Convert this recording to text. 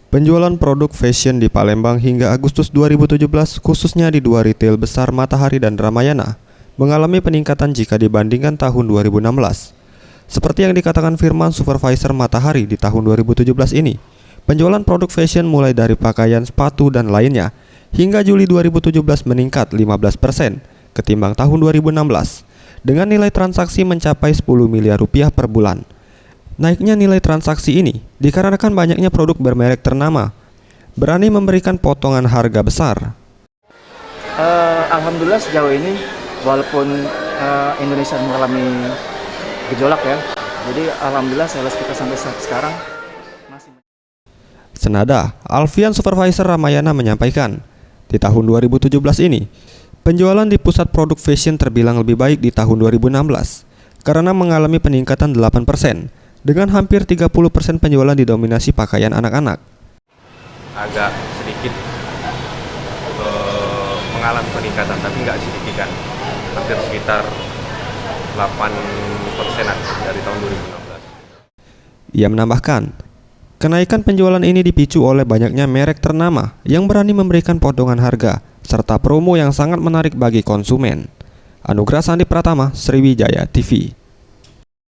Penjualan produk fashion di Palembang hingga Agustus 2017, khususnya di dua retail besar Matahari dan Ramayana, mengalami peningkatan jika dibandingkan tahun 2016. Seperti yang dikatakan Firman, supervisor Matahari di tahun 2017 ini, penjualan produk fashion mulai dari pakaian, sepatu, dan lainnya, hingga Juli 2017 meningkat 15% ketimbang tahun 2016, dengan nilai transaksi mencapai 10 miliar rupiah per bulan. Naiknya nilai transaksi ini dikarenakan banyaknya produk bermerek ternama berani memberikan potongan harga besar. Alhamdulillah sejauh ini walaupun Indonesia mengalami gejolak ya, jadi alhamdulillah sales kita sampai sekarang masih. Senada, Alfian, supervisor Ramayana, menyampaikan, di tahun 2017 ini penjualan di pusat produk fashion terbilang lebih baik di tahun 2016 karena mengalami peningkatan 8%. Dengan hampir 30% penjualan didominasi pakaian anak-anak. Agak sedikit mengalami peningkatan, tapi nggak signifikan, hampir sekitar 8%-an dari tahun 2016. Ia menambahkan, kenaikan penjualan ini dipicu oleh banyaknya merek ternama yang berani memberikan potongan harga, serta promo yang sangat menarik bagi konsumen. Anugrah Sandi Pratama, Sriwijaya TV.